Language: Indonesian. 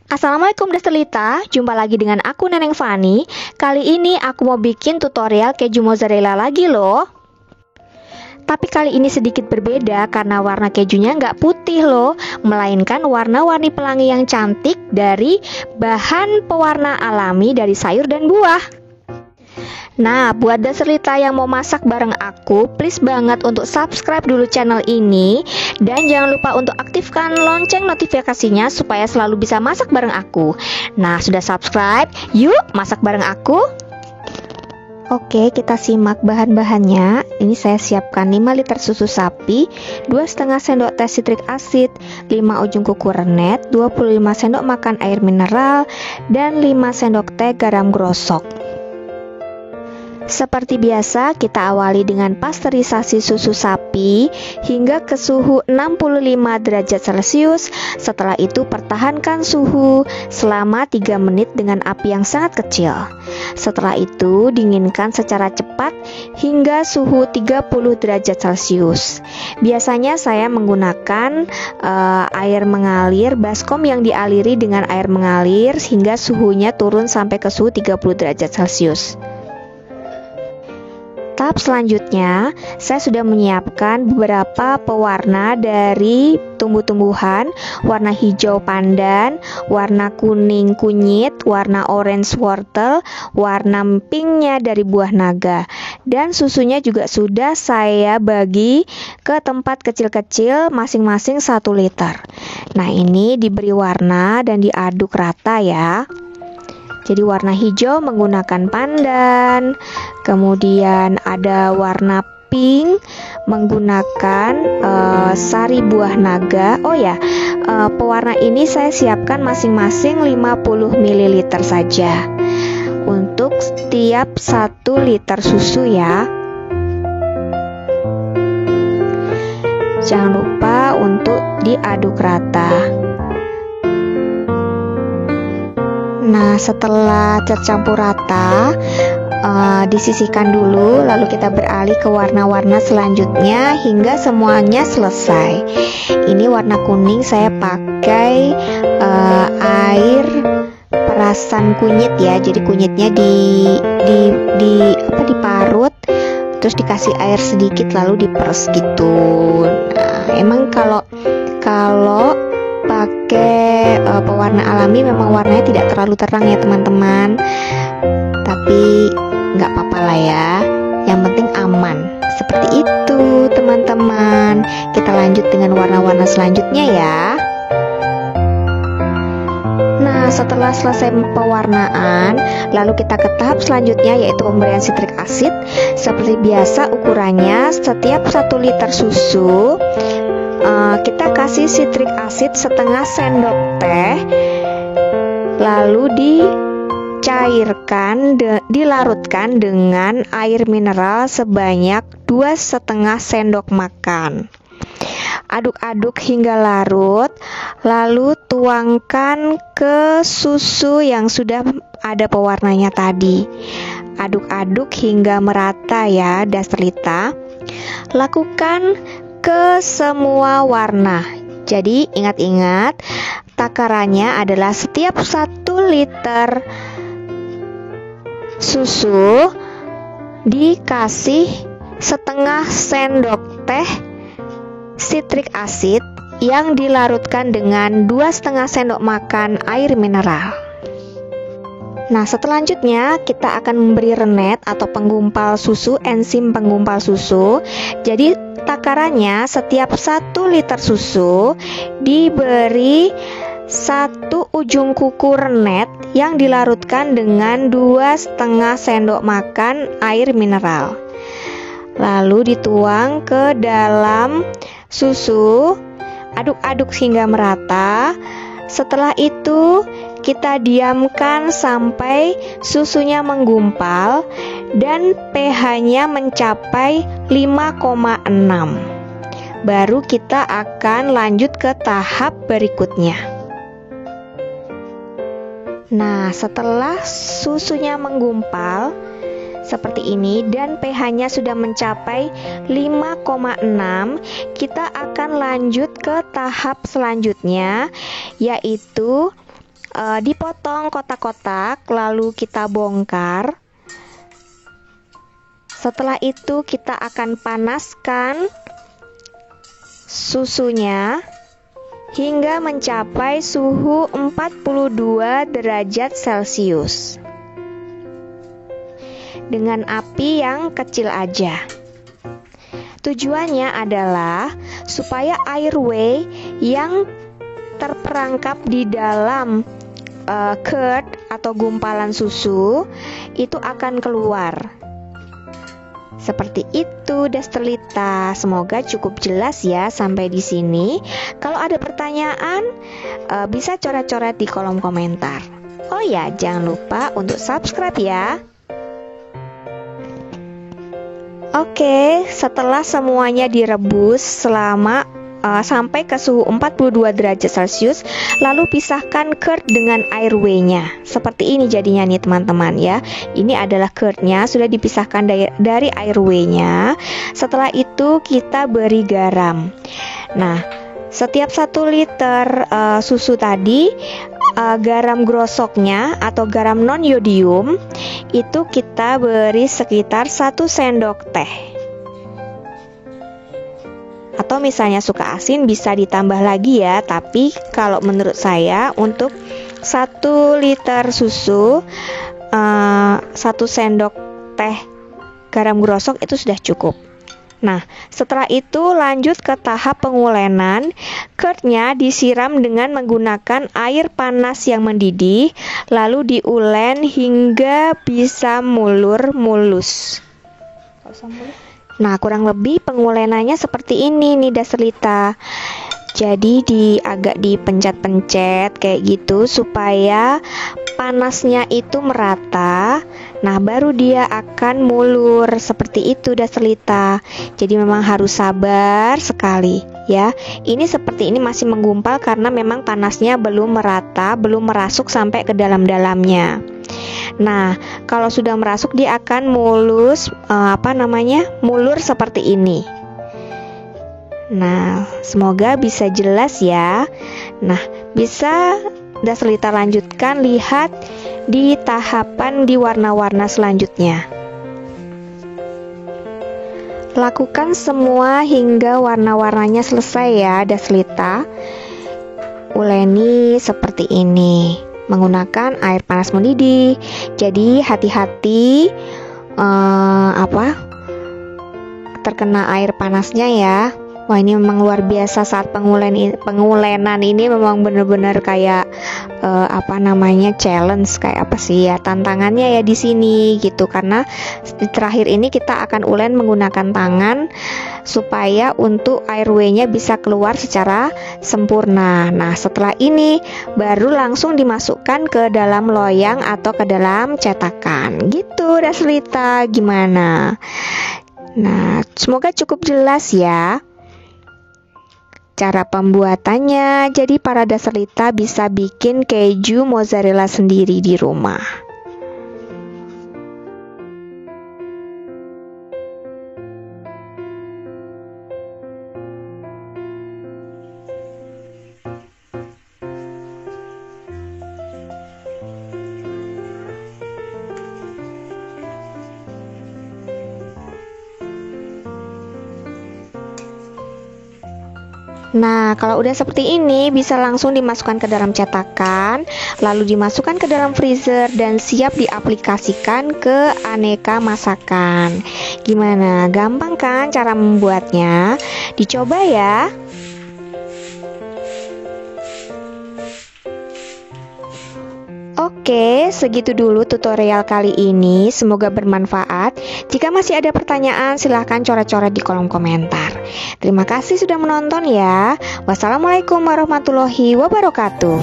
Assalamualaikum Dastelita, jumpa lagi dengan aku Neneng Fani. Kali ini aku mau bikin tutorial keju mozzarella lagi loh. Tapi kali ini sedikit berbeda karena warna kejunya nggak putih loh, melainkan warna-warni pelangi yang cantik dari bahan pewarna alami dari sayur dan buah. Nah, buat Dastelita yang mau masak bareng aku, please banget untuk subscribe dulu channel ini. Dan jangan lupa untuk aktifkan lonceng notifikasinya supaya selalu bisa masak bareng aku. Nah, sudah subscribe? Yuk masak bareng aku. Oke, kita simak bahan-bahannya. Ini saya siapkan 5 liter susu sapi, 2,5 sendok teh sitrik asid, 5 ujung kuku rennet, 25 sendok makan air mineral, dan 5 sendok teh garam grosok. Seperti biasa, kita awali dengan pasteurisasi susu sapi hingga ke suhu 65 derajat Celcius. Setelah itu, pertahankan suhu selama 3 menit dengan api yang sangat kecil. Setelah itu, dinginkan secara cepat hingga suhu 30 derajat Celcius. Biasanya saya menggunakan air mengalir, baskom yang dialiri dengan air mengalir hingga suhunya turun sampai ke suhu 30 derajat Celcius. Tahap selanjutnya, saya sudah menyiapkan beberapa pewarna dari tumbuh-tumbuhan, warna hijau pandan, warna kuning kunyit, warna orange wortel, warna pinknya dari buah naga. Dan susunya juga sudah saya bagi ke tempat kecil-kecil masing-masing 1 liter. Nah, ini diberi warna dan diaduk rata ya. Jadi warna hijau menggunakan pandan, kemudian ada warna pink menggunakan sari buah naga. Oh ya, pewarna ini saya siapkan masing-masing 50 ml saja untuk setiap 1 liter susu ya. Jangan lupa untuk diaduk rata. Nah, setelah tercampur rata, disisihkan dulu, lalu kita beralih ke warna-warna selanjutnya hingga semuanya selesai. Ini warna kuning saya pakai air perasan kunyit ya. Jadi kunyitnya diparut, terus dikasih air sedikit lalu diperes gitu. Nah, emang kalau pakai pewarna alami memang warnanya tidak terlalu terang ya teman-teman, tapi nggak apa-apa lah ya, yang penting aman. Seperti itu teman-teman. Kita lanjut dengan warna-warna selanjutnya ya. Nah, setelah selesai pewarnaan, lalu kita ke tahap selanjutnya yaitu pemberian sitrik asid. Seperti biasa ukurannya setiap 1 liter susu kita kasih sitrik asid setengah sendok teh, lalu dilarutkan dengan air mineral sebanyak 2,5 sendok makan. Aduk-aduk hingga larut, lalu tuangkan ke susu yang sudah ada pewarnanya tadi. Aduk-aduk hingga merata ya Dastelita. Lakukan ke semua warna. Jadi ingat-ingat, takarannya adalah setiap 1 liter susu dikasih setengah sendok teh sitrik asid yang dilarutkan dengan 2,5 sendok makan air mineral. Nah, selanjutnya kita akan memberi rennet atau penggumpal susu, enzim penggumpal susu. Jadi takarannya setiap 1 liter susu diberi 1 ujung kuku rennet yang dilarutkan dengan 2,5 sendok makan air mineral. Lalu dituang ke dalam susu, aduk-aduk hingga merata. Setelah itu kita diamkan sampai susunya menggumpal dan pH-nya mencapai 5,6. Baru kita akan lanjut ke tahap berikutnya. Nah, setelah susunya menggumpal seperti ini dan pH-nya sudah mencapai 5,6, kita akan lanjut ke tahap selanjutnya, yaitu dipotong kotak-kotak, lalu kita bongkar. Setelah itu kita akan panaskan susunya hingga mencapai suhu 42 derajat Celcius dengan api yang kecil aja. Tujuannya adalah supaya air whey yang terperangkap di dalam curd atau gumpalan susu itu akan keluar. Seperti itu, Dasterlita. Semoga cukup jelas ya sampai di sini. Kalau ada pertanyaan, bisa coret-coret di kolom komentar. Oh ya, jangan lupa untuk subscribe ya. Oke, setelah semuanya direbus selama sampai ke suhu 42 derajat Celcius, lalu pisahkan curd dengan air whey-nya. Seperti ini jadinya nih teman-teman ya. Ini adalah curd-nya, sudah dipisahkan dari air whey-nya. Setelah itu kita beri garam. Nah, setiap 1 liter susu tadi, garam grosoknya atau garam non-yodium itu kita beri sekitar 1 sendok teh. Atau misalnya suka asin bisa ditambah lagi ya. Tapi kalau menurut saya untuk 1 liter susu 1 sendok teh garam grosok itu sudah cukup. Nah, setelah itu lanjut ke tahap pengulenan. Curd-nya disiram dengan menggunakan air panas yang mendidih, lalu diulen hingga bisa mulus. Nah, kurang lebih pengulenannya seperti ini nih Dasterlita. Jadi agak dipencet-pencet kayak gitu supaya panasnya itu merata. Nah, baru dia akan mulur seperti itu Dasterlita. Jadi memang harus sabar sekali ya. Ini seperti ini masih menggumpal karena memang panasnya belum merata, belum merasuk sampai ke dalam-dalamnya. Nah, kalau sudah merasuk dia akan mulus, mulur seperti ini. Nah, semoga bisa jelas ya. Nah, bisa Dasterlita lanjutkan, lihat di tahapan di warna-warna selanjutnya. Lakukan semua hingga warna-warnanya selesai ya Dasterlita. Uleni seperti ini menggunakan air panas mendidih. Jadi hati-hati terkena air panasnya ya. Wah, ini memang luar biasa saat pengulenan ini memang benar-benar kayak challenge, kayak apa sih ya, tantangannya ya di sini gitu. Karena di terakhir ini kita akan ulen menggunakan tangan supaya untuk air whey-nya bisa keluar secara sempurna. Nah, setelah ini baru langsung dimasukkan ke dalam loyang atau ke dalam cetakan. Gitu Dasterlita, gimana? Nah, semoga cukup jelas ya cara pembuatannya. Jadi para Dasterlita bisa bikin keju mozzarella sendiri di rumah. Nah, kalau udah seperti ini bisa langsung dimasukkan ke dalam cetakan, lalu dimasukkan ke dalam freezer dan siap diaplikasikan ke aneka masakan. Gimana? Gampang kan cara membuatnya? Dicoba ya. Oke, segitu dulu tutorial kali ini. Semoga bermanfaat. Jika masih ada pertanyaan, silahkan coret-coret di kolom komentar. Terima kasih sudah menonton ya. Wassalamualaikum warahmatullahi wabarakatuh.